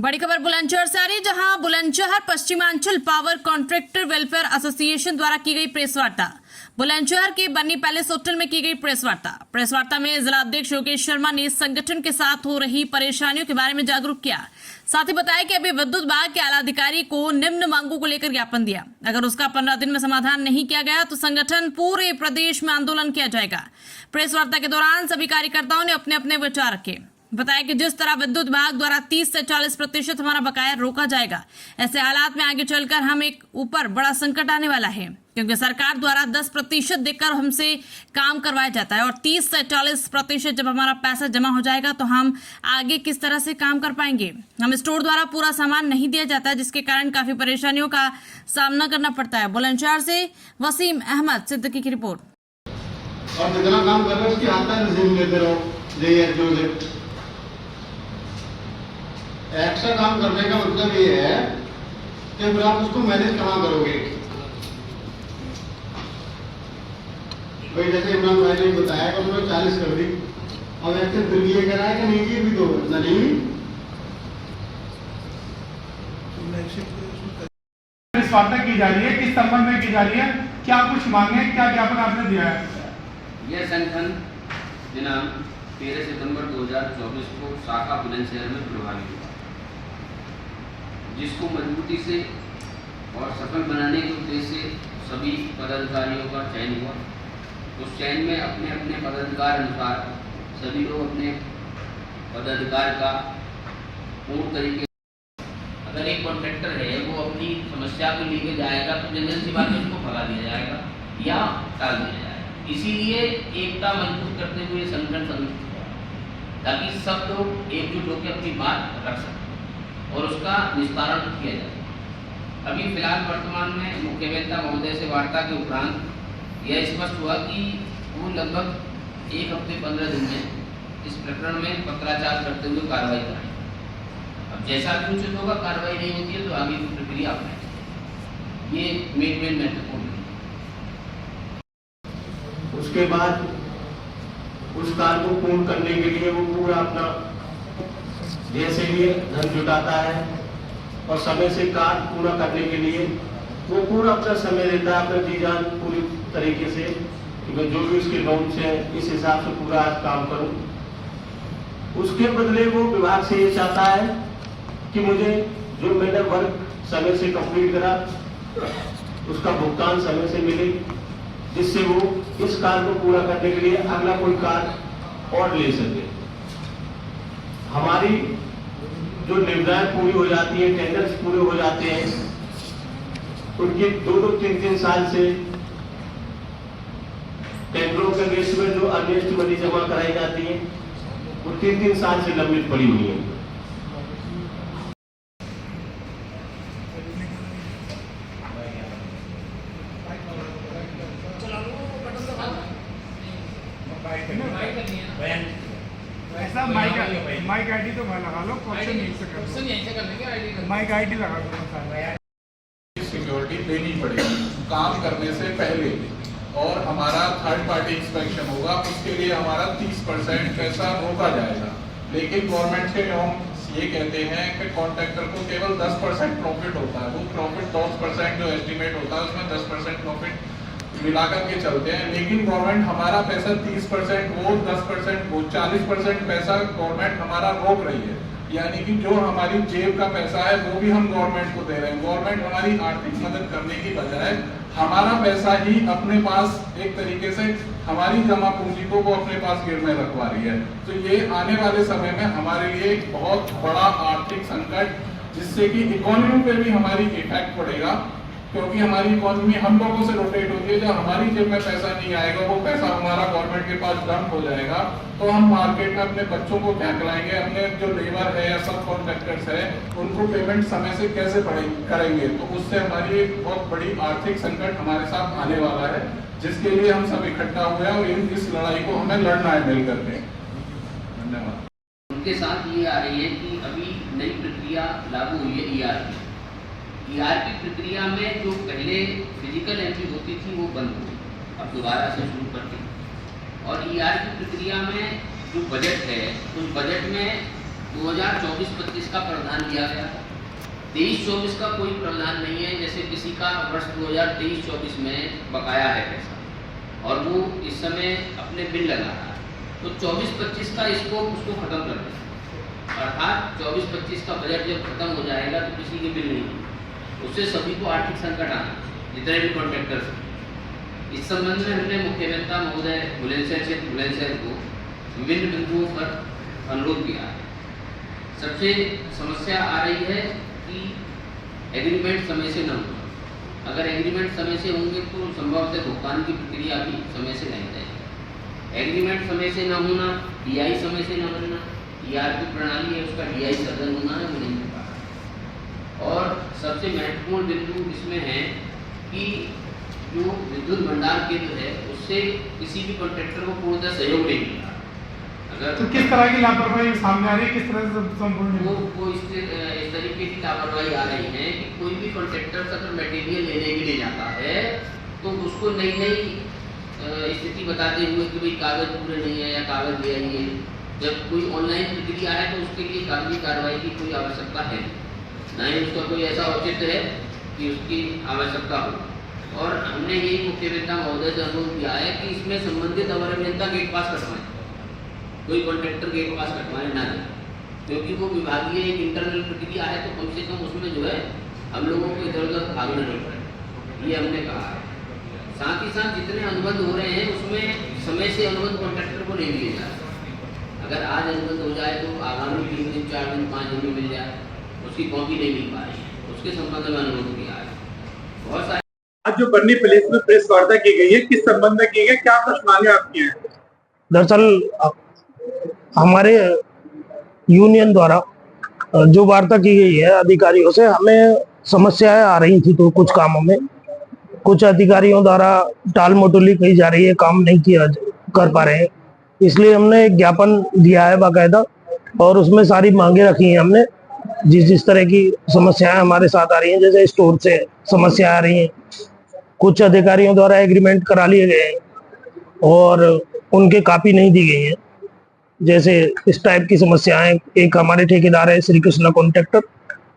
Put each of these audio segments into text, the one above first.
बड़ी खबर बुलंदशहर से आ रही है, जहां Bulandshahr Paschimanchal power contractor welfare association द्वारा की गई प्रेस वार्ता। बुलंदशहर के बन्नी पैलेस होटल में की गई प्रेस वार्ता में जिला अध्यक्ष योगेश शर्मा ने संगठन के साथ हो रही परेशानियों के बारे में जागरूक किया। साथ ही बताया कि अभी विद्युत विभाग के आला अधिकारी को निम्न मांगों को लेकर ज्ञापन दिया। अगर उसका 15 दिन में समाधान नहीं किया गया तो संगठन पूरे प्रदेश में आंदोलन किया जाएगा। प्रेस वार्ता के दौरान सभी कार्यकर्ताओं ने अपने अपने विचार रखे। बताया कि जिस तरह विद्युत विभाग द्वारा 30 से 40% हमारा बकाया रोका जाएगा, ऐसे हालात में आगे चलकर हम एक ऊपर बड़ा संकट आने वाला है, क्योंकि सरकार द्वारा 10% देकर हमसे काम करवाया जाता है और 30 से 40% जब हमारा पैसा जमा हो जाएगा तो हम आगे किस तरह से काम कर पाएंगे। हम स्टोर द्वारा पूरा सामान नहीं दिया जाता है, जिसके कारण काफी परेशानियों का सामना करना पड़ता है। बुलंदशहर से वसीम अहमद सिद्दीकी की रिपोर्ट। और जितना काम कर रहे हो उसकी आता है रिज्यूम लेते रहो। एक्स्ट्रा काम करने का मतलब ये है कि फिर आप उसको मैनेज कहाँ करोगे। भाई जैसे इमरान भाई ने बताया कि उन्होंने 40 कर दी, अब ऐसे फिर ये कह रहा है कि नहीं ये भी दो नहीं। वार्ता की जा रही है, किस संबंध में की जा रही है, क्या कुछ मांगे, क्या ज्ञापन आपने दिया है? यह संगठन दिनांक 13 सितंबर 2024 को शाखा बुलंदशहर में प्रभावी हुआ, जिसको मजबूती से और सफल बनाने के उद्देश्य से सभी पदाधिकारियों का चयन हुआ। उस चयन में अपने अपने पदाधिकार अनुसार सभी लोग अपने पदाधिकार का पूर्ण तरीके। अगर एक कॉन्ट्रैक्टर है वो अपनी समस्या को लेके जाएगा तो जनरल सी बात है उसको भगा दिया जाएगा या टाल दिया जाएगा। इसीलिए एकता मजबूत करते हुए संगठन ताकि सब लोग एकजुट होकर अपनी बात रख सकें और उसका निस्तारण किया जाए। अभी फिलहाल वर्तमान में मुख्य अभियंता महोदय से वार्ता के उपरांत यह स्पष्ट हुआ कि वो लगभग 1 हफ्ते 15 दिन में इस प्रकरण में पत्राचार करते हुए कार्रवाई करें। अब जैसा भी उचित होगा, कार्रवाई नहीं होती है तो आगे की प्रक्रिया अपनाएं। ये मेन महत्वपूर्ण है। उसके बाद उस कार्य को पूर्ण करने के लिए वो पूरा अपना जैसे भी धन जुटाता है और समय से कार्य पूरा करने के लिए वो पूरा अपना समय देता है, अपना जी जान पूरी तरीके से कि मैं जो भी उसके नॉर्म्स है इस हिसाब से पूरा आज काम करूं। उसके बदले वो विभाग से ये चाहता है कि मुझे जो मैंने वर्क समय से कंप्लीट करा उसका भुगतान समय से मिले, जिससे वो इस कार्य को पूरा करने के लिए अगला कोई कार्य और ले सके। हमारी जो निविदाएं पूरी हो जाती है, टेंडर्स पूरे हो जाते हैं, उनके 2-2, 3-3 साल से टेंडरों के बेस में जो अर्नेस्ट मनी जमा कराई जाती है वो 3-3 साल से लंबित पड़ी हुई है। ऐसा माइक आईडी तो लगा लो, क्वेश्चन यहीं से कर लेंगे। माइक आईडी लगा लो। सिक्योरिटी देनी पड़ेगी काम करने से पहले, और हमारा थर्ड पार्टी इंस्पेक्शन होगा, उसके लिए हमारा 30% पैसा रोका जाएगा। लेकिन गवर्नमेंट के नियम ये कहते हैं कि कॉन्ट्रैक्टर को केवल 10% प्रॉफिट होता है। वो प्रॉफिट 10% जो एस्टिमेट होता है उसमें 10% प्रॉफिट मिलाकर के चलते हैं। लेकिन गवर्नमेंट हमारा पैसा 30%, वो 10%, वो 40% पैसा गवर्नमेंट हमारा रोक रही है। यानी कि जो हमारी जेब का पैसा है वो भी हम गवर्नमेंट को दे रहे हैं। गवर्नमेंट हमारी आर्थिक मदद करने की बजाय हमारा पैसा ही अपने पास एक तरीके से हमारी जमा पूंजी को वो अपने पास गिरने रखवा रही है। तो ये आने वाले समय में हमारे लिए एक बहुत बड़ा आर्थिक संकट, जिससे कि इकोनॉमी पे भी हमारी इफेक्ट पड़ेगा, क्योंकि हमारी इकोनॉमी हम लोगों से रोटेट होती है। जब हमारी जेब में पैसा नहीं आएगा, वो पैसा हमारा गवर्नमेंट के पास डंप हो जाएगा, तो हम मार्केट में अपने बच्चों को क्या खिलाएंगे, अपने जो लेबर है या सब कॉन्ट्रैक्टर्स है उनको पेमेंट समय से कैसे करेंगे। तो उससे हमारी एक बहुत बड़ी आर्थिक संकट हमारे साथ आने वाला है, जिसके लिए हम सब इकट्ठा हुए हैं और इस लड़ाई को हमें लड़ना है मिल करके। धन्यवाद। उनके साथ ये आ रही है कि अभी नई प्रक्रिया लागू हुई है ईआरपी प्रक्रिया में जो पहले फिजिकल एंट्री होती थी वो बंद हो गई, अब दोबारा से शुरू करते हैं। और ईआरपी प्रक्रिया में जो बजट है उस बजट में 2024-25 का प्रावधान किया गया था। 23-24 का कोई प्रावधान नहीं है। जैसे किसी का वर्ष 2023-24 में बकाया है पैसा और वो इस समय अपने बिल लगा रहा है, तो 24-25 का उसको खत्म कर दें, अर्थात 24-25 का बजट जब खत्म हो जाएगा तो किसी के बिल नहीं होंगे, उससे सभी को आर्थिक संकट आना, जितने भी कॉन्ट्रैक्टर्स हैं। इस संबंध में हमने मुख्य अभियंता महोदय बुलंदशहर को विभिन्न बिंदुओं पर अनुरोध किया है। सबसे समस्या आ रही है कि एग्रीमेंट समय से न होना। अगर एग्रीमेंट समय से होंगे तो संभवतः भुगतान की प्रक्रिया भी समय से नहीं जाएगी। एग्रीमेंट समय से न होना, डीआई समय से न बनना, ईआरपी प्रणाली है उसका डीआई सदन होना है, वो नहीं हो पा रहा। और सबसे महत्वपूर्ण बिंदु इसमें है कि जो विद्युत भंडार केंद्र है उससे किसी भी कॉन्ट्रैक्टर को पूर्णतः सहयोग नहीं मिल रहा। अगर तो किस तरह की लापरवाही सामने आ रही है, किस तरह से संपूर्ण वो इस तरीके की लापरवाही आ रही है कि कोई भी कॉन्ट्रैक्टर अगर मटेरियल लेने के लिए जाता है तो उसको नई स्थिति बताते हुए कि भाई कागज पूरे नहीं है या कागज ले आइए। जब कोई ऑनलाइन प्रक्रिया है तो उसके लिए कागजी कार्रवाई की कोई आवश्यकता है नहीं, उसका कोई ऐसा औचित्य है कि उसकी आवश्यकता हो। और हमने यही मुख्य अभियंता महोदय से अनुरोध किया है कि इसमें संबंधित अवर अभियंता गेट पास कटवाएं, कोई कॉन्ट्रैक्टर गेट पास कटवाने ना जाए, क्योंकि वो विभागीय एक इंटरनल प्रक्रिया है, तो कम से कम उसमें जो है हम लोगों को इधर उधर भागना नहीं पड़े, ये हमने कहा है। साथ ही साथ जितने अनुबंध हो रहे हैं उसमें समय से अनुबंध कॉन्ट्रैक्टर को नहीं लिए जा रहे। अगर आज अनुबंध हो जाए तो आगामी 3 दिन 4 दिन 5 दिन में मिल जाए, उसकी कॉपी नहीं मिल पा रही है, उसके संबंध में अनुरोध किया है। बहुत सारे आज जो बन्नी पैलेस में प्रेस वार्ता की गई है, किस संबंध में की गई, क्या प्रश्नावली आपकी है? दरअसल हमारे यूनियन द्वारा जो वार्ता की गई है अधिकारियों से, हमें समस्याएं आ रही थी तो कुछ कामों में कुछ अधिकारियों द्वारा टाल मटोली की जा रही है, काम नहीं कर पा रहे हैं, इसलिए हमने एक ज्ञापन दिया है बाकायदा और उसमें सारी मांगे रखी हैं हमने। जिस तरह की समस्याएं हमारे साथ आ रही हैं, जैसे स्टोर से समस्या आ रही हैं, कुछ अधिकारियों द्वारा एग्रीमेंट करा लिए गए हैं और उनके कॉपी नहीं दी गई है, जैसे इस टाइप की समस्याएं। एक हमारे ठेकेदार है श्री कृष्णा कॉन्ट्रैक्टर,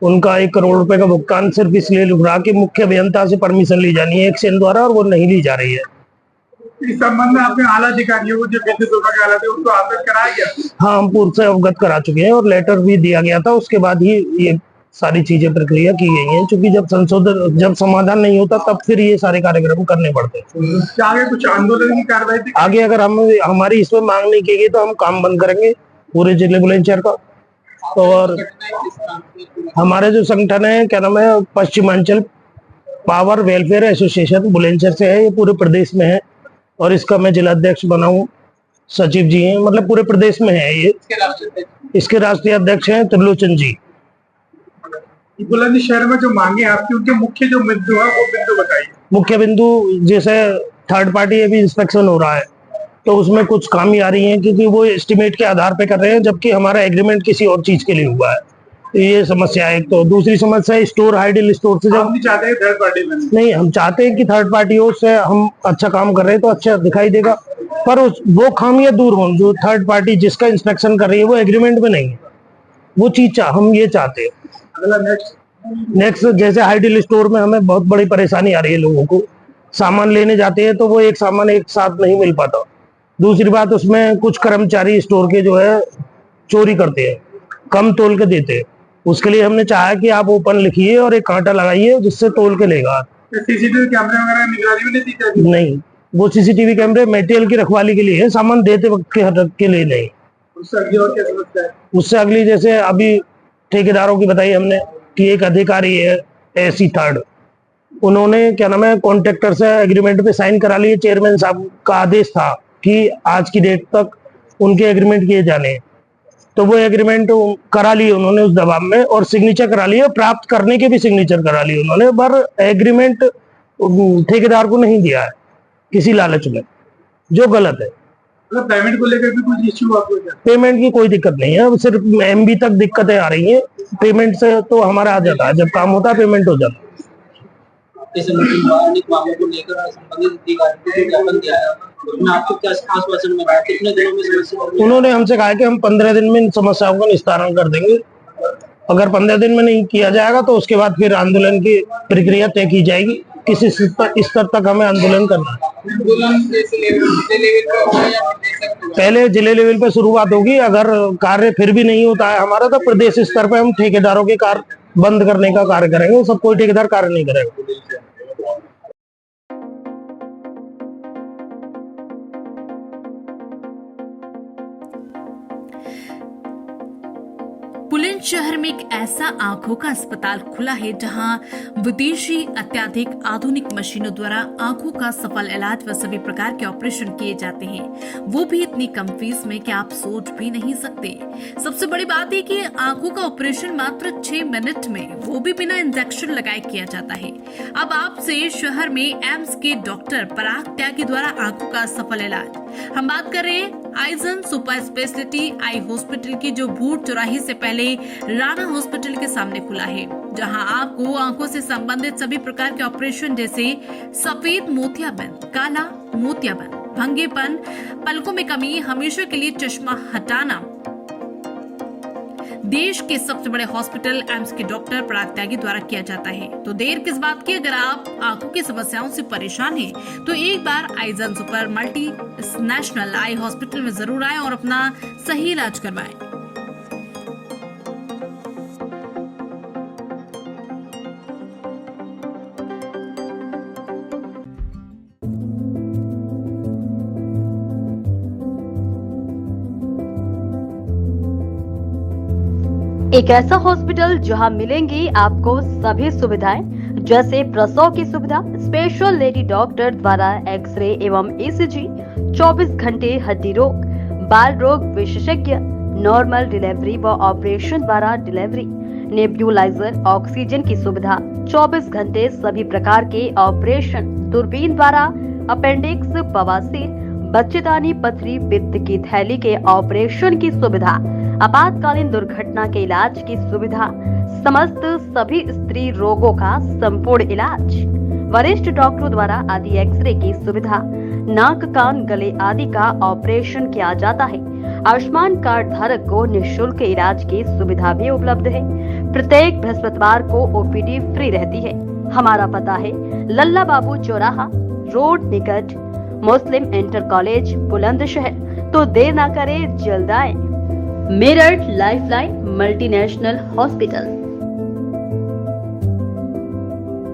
उनका 1 करोड़ रुपए का भुगतान सिर्फ इसलिए रुका कि मुख्य अभियंता से परमिशन ली जानी है एक्शन द्वारा और वो नहीं ली जा रही है। इस संबंध में आपने आला अधिकारियों को जो विद्युत विभाग के आला थे उनको अवगत कराया गया? हाँ, हम पूर्व से अवगत करा चुके हैं और लेटर भी दिया गया था, उसके बाद ही ये सारी चीजें प्रक्रिया की गई हैं, क्योंकि जब समाधान नहीं होता तब फिर ये सारे कार्यक्रम करने पड़ते हैं। क्या आगे कुछ आंदोलन की कार्रवाई आगे अगर हमारी इसमें मांग नहीं की गई तो हम काम बंद करेंगे पूरे जिले बुलंदशहर का। और हमारे जो संगठन है, क्या नाम है, Paschimanchal power welfare association Bulandshahr से है, ये पूरे प्रदेश में है और इसका मैं जिला अध्यक्ष बना हूँ, सचिव जी हैं, मतलब पूरे प्रदेश में है ये। इसके राष्ट्रीय अध्यक्ष हैं त्रिलोचन जी। बुलंदशहर में जो मांगे आपकी, उनके मुख्य जो बिंदु है वो बिंदु बताइए। मुख्य बिंदु जैसे थर्ड पार्टी अभी इंस्पेक्शन हो रहा है तो उसमें कुछ खामी आ रही है, क्योंकि वो एस्टिमेट के आधार पे कर रहे हैं जबकि हमारा एग्रीमेंट किसी और चीज के लिए हुआ है, तो ये समस्या है। तो दूसरी समस्या स्टोर हाइडल स्टोर से हम नहीं चाहते थर्ड पार्टी में, नहीं, हम चाहते हैं कि थर्ड पार्टी हो, उससे हम अच्छा काम कर रहे हैं तो अच्छा दिखाई देगा, पर वो खामियां दूर हों। जो थर्ड पार्टी जिसका इंस्पेक्शन कर रही है वो एग्रीमेंट में नहीं है, वो चीज हम ये चाहते हैं। अगला नेक्स्ट जैसे हाइडल स्टोर में हमें बहुत बड़ी परेशानी आ रही है, लोगों को सामान लेने जाते हैं तो वो एक सामान एक साथ नहीं मिल पाता। दूसरी बात, उसमें कुछ कर्मचारी स्टोर के जो है चोरी करते हैं, कम तोल के देते हैं। उसके लिए हमने चाहा कि आप ओपन लिखिए और एक कांटा लगाइए जिससे तोल के लेगा। सीसीटीवी कैमरे वगैरह निगरानी में नहीं दी जाती? नहीं, वो सीसीटीवी कैमरे मटेरियल की रखवाली के लिए है, सामान देते वक्त के लिए नहीं। उससे अगली और क्या समस्या है? उससे अगली जैसे अभी ठेकेदारों की बताई हमने कि एक अधिकारी है एसी थर्ड, उन्होंने क्या नाम है कॉन्ट्रैक्टर से एग्रीमेंट पे साइन करा लिए। चेयरमैन साहब का आदेश था कि आज की डेट तक उनके एग्रीमेंट किए जाने हैं, तो वो एग्रीमेंट करा लिए उन्होंने उस दबाव में और सिग्नेचर करा लिए, प्राप्त करने के भी सिग्नेचर करा लिए उन्होंने, पर एग्रीमेंट ठेकेदार को नहीं दिया है किसी लालच में, जो गलत है। मतलब पेमेंट को लेकर भी कुछ इश्यू आपको क्या? पेमेंट की कोई दिक्कत नहीं है, सिर्फ एमबी तक दिक्कतें आ रही हैं। पेमेंट से तो हमारा आ जाता है, जब काम होता है पेमेंट हो जाता है। जैसे अनेक मामलों को लेकर संबंधित अधिकारी को ज्ञापन दिया है, उसमें आपको क्या आश्वासन मिला, कितने दिनों में समस्या? उन्होंने हमसे कहा कि हम 15 दिन में इन समस्याओं का निस्तारण कर देंगे। अगर 15 दिन में नहीं किया जाएगा तो उसके बाद फिर आंदोलन की प्रक्रिया तय की जाएगी। किस स्तर तक हमें आंदोलन करना है। पहले जिले लेवल पे शुरुआत होगी। अगर कार्य फिर भी नहीं होता है हमारा, तो प्रदेश स्तर पे हम ठेकेदारों के कार्य बंद करने का कार्य करेंगे। सब कोई ठेकेदार कार्य नहीं करेगा। बुलंदशहर में एक ऐसा आंखों का अस्पताल खुला है जहां विदेशी अत्याधिक आधुनिक मशीनों द्वारा आंखों का सफल इलाज व सभी प्रकार के ऑपरेशन किए जाते हैं, वो भी इतनी कम फीस में कि आप सोच भी नहीं सकते। सबसे बड़ी बात है कि आंखों का ऑपरेशन मात्र 6 मिनट में, वो भी बिना इंजेक्शन लगाए किया जाता है। अब आपसे शहर में एम्स के डॉक्टर पराग त्यागी द्वारा आंखों का सफल इलाज। हम बात कर रहे हैं eigen super speciality eye hospital की, जो भूट चौराहे से पहले राणा हॉस्पिटल के सामने खुला है, जहां आपको आंखों से संबंधित सभी प्रकार के ऑपरेशन जैसे सफेद मोतियाबिंद, काला मोतियाबिंद, भंगेपन, पलकों में कमी, हमेशा के लिए चश्मा हटाना, देश के सबसे बड़े हॉस्पिटल एम्स के डॉक्टर पराग त्यागी द्वारा किया जाता है। तो देर किस बात की, अगर आप आंखों की समस्याओं से परेशान हैं तो एक बार आइजन super multinational eye hospital में जरूर आएं और अपना सही इलाज करवाएं। एक ऐसा हॉस्पिटल जहां मिलेंगी आपको सभी सुविधाएं, जैसे प्रसव की सुविधा, स्पेशल लेडी डॉक्टर द्वारा एक्सरे एवं ईसीजी, 24 घंटे हड्डी रोग, बाल रोग विशेषज्ञ, नॉर्मल डिलीवरी व ऑपरेशन द्वारा डिलीवरी, नेब्यूलाइजर, ऑक्सीजन की सुविधा, 24 घंटे सभी प्रकार के ऑपरेशन, दूरबीन द्वारा अपेंडिक्स, बवासीर, बच्चेदानी, पथरी, पित्त की थैली के ऑपरेशन की सुविधा, आपातकालीन दुर्घटना के इलाज की सुविधा, समस्त सभी स्त्री रोगों का संपूर्ण इलाज, वरिष्ठ डॉक्टरों द्वारा आदि एक्सरे की सुविधा, नाक, कान, गले आदि का ऑपरेशन किया जाता है। आयुष्मान कार्ड धारक को निःशुल्क इलाज की सुविधा भी उपलब्ध है। प्रत्येक बृहस्पतिवार को ओपीडी फ्री रहती है। हमारा पता है लल्ला बाबू चौराहा रोड निकट मुस्लिम इंटर कॉलेज बुलंदशहर। तो देर ना करें, जल्द आए। Meerut lifeline multinational hospital.